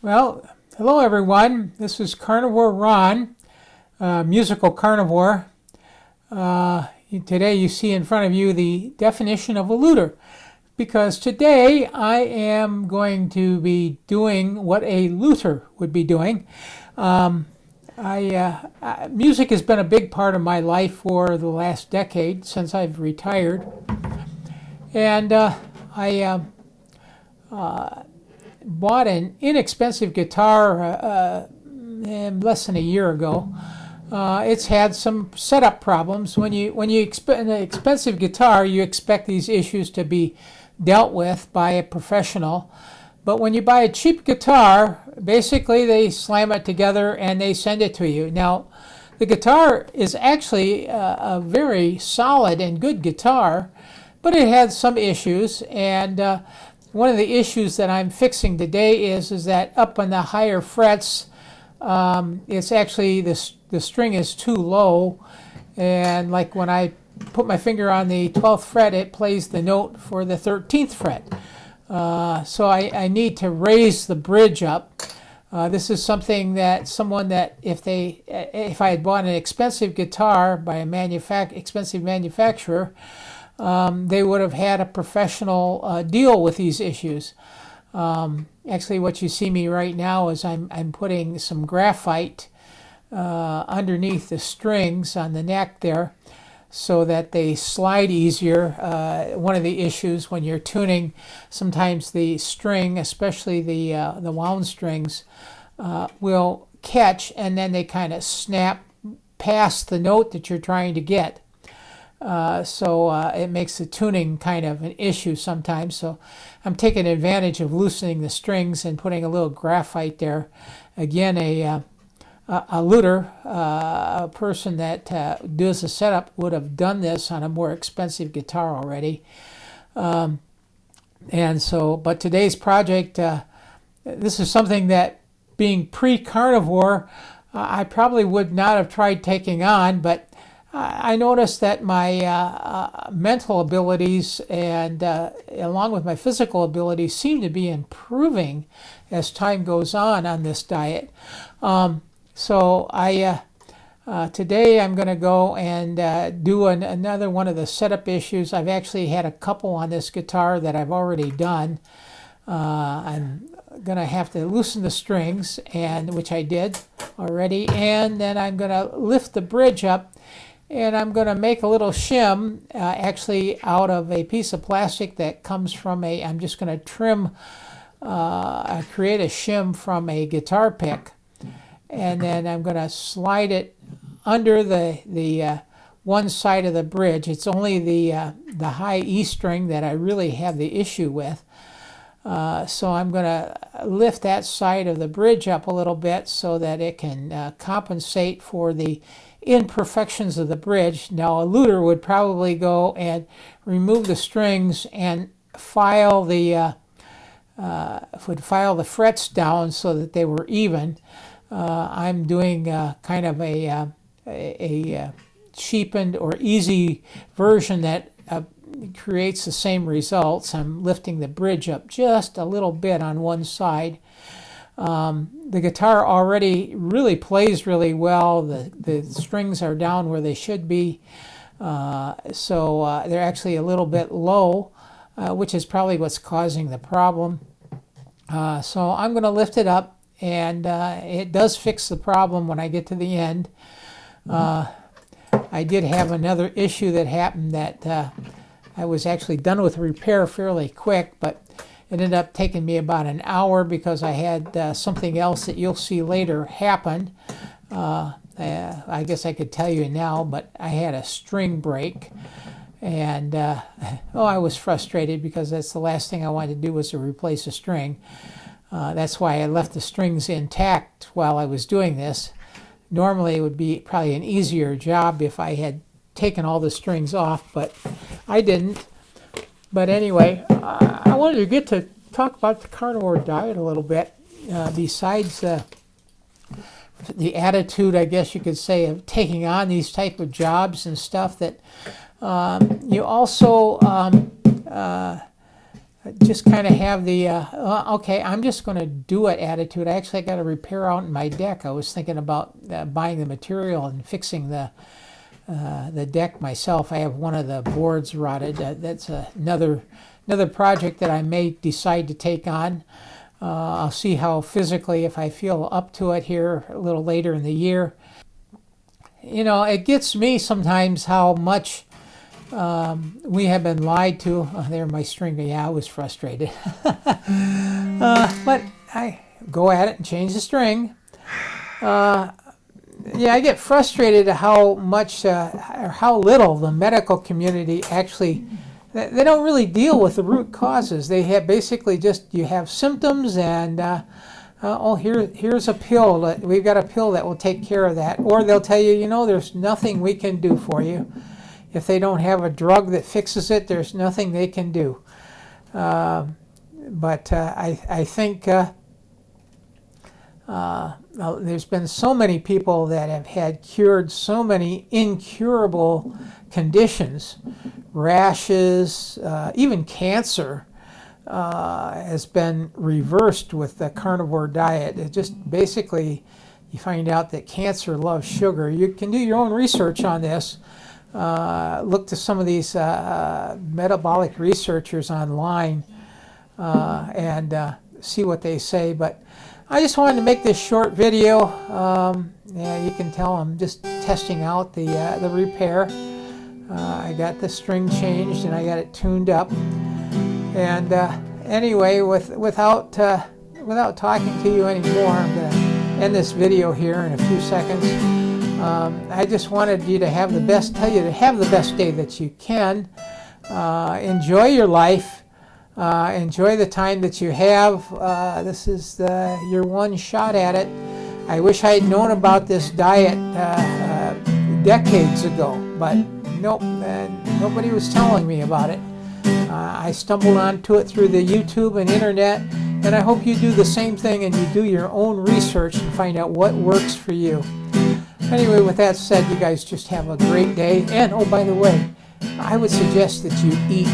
Well, hello everyone. This is Carnivore Ron, musical carnivore. Today you see in front of you the definition of a luthier, because today I am going to be doing what a luthier would be doing. Music has been a big part of my life for the last decade since I've retired, and I bought an inexpensive guitar less than a year ago. It's had some setup problems. When you an expensive guitar, you expect these issues to be dealt with by a professional. But when you buy a cheap guitar, basically they slam it together and they send it to you. Now, the guitar is actually a very solid and good guitar, but it had some issues, and one of the issues that I'm fixing today is that up on the higher frets, it's actually the string is too low, and like when I put my finger on the 12th fret, it plays the note for the 13th fret. So I need to raise the bridge up. This is something that someone that if I had bought an expensive guitar by a expensive manufacturer, they would have had a professional deal with these issues. Actually, what you see me right now is I'm putting some graphite underneath the strings on the neck there, so that they slide easier. One of the issues when you're tuning, sometimes the string, especially the wound strings, will catch, and then they kind of snap past the note that you're trying to get. So it makes the tuning kind of an issue sometimes. So I'm taking advantage of loosening the strings and putting a little graphite there. Again, a luthier, a person that does the setup, would have done this on a more expensive guitar already. But today's project, this is something that, being pre-carnivore, I probably would not have tried taking on, but I noticed that my mental abilities and along with my physical abilities seem to be improving as time goes on this diet. So today I'm going to go and do another one of the setup issues. I've actually had a couple on this guitar that I've already done. I'm going to have to loosen the strings, which I did already, and then I'm going to lift the bridge up, and I'm going to make a little shim actually out of a piece of plastic that comes from I'm just going to trim, create a shim from a guitar pick. And then I'm going to slide it under the one side of the bridge. It's only the high E string that I really have the issue with. So I'm going to lift that side of the bridge up a little bit so that it can compensate for the imperfections of the bridge. Now, a luthier would probably go and remove the strings and file the frets down so that they were even. I'm doing kind of a cheapened or easy version that creates the same results. I'm lifting the bridge up just a little bit on one side. The guitar already really plays really well. The strings are down where they should be. So they're actually a little bit low, which is probably what's causing the problem. So I'm going to lift it up, and it does fix the problem when I get to the end. I did have another issue that happened that I was actually done with repair fairly quick, but it ended up taking me about an hour because I had something else that you'll see later happen. I guess I could tell you now, but I had a string break, and I was frustrated because that's the last thing I wanted to do was to replace a string. That's why I left the strings intact while I was doing this. Normally it would be probably an easier job if I had taken all the strings off, but I didn't. But anyway, I wanted to get to talk about the carnivore diet a little bit. Besides the attitude, I guess you could say, of taking on these type of jobs and stuff, that you also just kind of have the okay, I'm just going to do it attitude. I actually got a repair out in my deck. I was thinking about buying the material and fixing the deck myself. I have one of the boards rotted. That's another project that I may decide to take on. I'll see how physically, if I feel up to it here a little later in the year. You know, it gets me sometimes how much we have been lied to. Oh, there, my string. Yeah, I was frustrated. But I go at it and change the string. Yeah, I get frustrated at how much or how little the medical community actually. They don't really deal with the root causes. They have basically just, you have symptoms and oh, here's a pill. We've got a pill that will take care of that. Or they'll tell you, you know, there's nothing we can do for you. If they don't have a drug that fixes it, there's nothing they can do. But I think there's been so many people that have had cured so many incurable conditions, rashes, even cancer has been reversed with the carnivore diet. It just basically, you find out that cancer loves sugar. You can do your own research on this. Look to some of these metabolic researchers online and see what they say. But I just wanted to make this short video. Yeah, you can tell I'm just testing out the repair. I got the string changed and I got it tuned up. And anyway, without talking to you anymore, I'm going to end this video here in a few seconds. I just wanted you to have the best day that you can. Enjoy your life. Enjoy the time that you have. This is your one shot at it. I wish I had known about this diet decades ago, but nope, nobody was telling me about it. I stumbled onto it through the YouTube and internet, and I hope you do the same thing and you do your own research and find out what works for you. Anyway, with that said, you guys just have a great day. And oh, by the way, I would suggest that you eat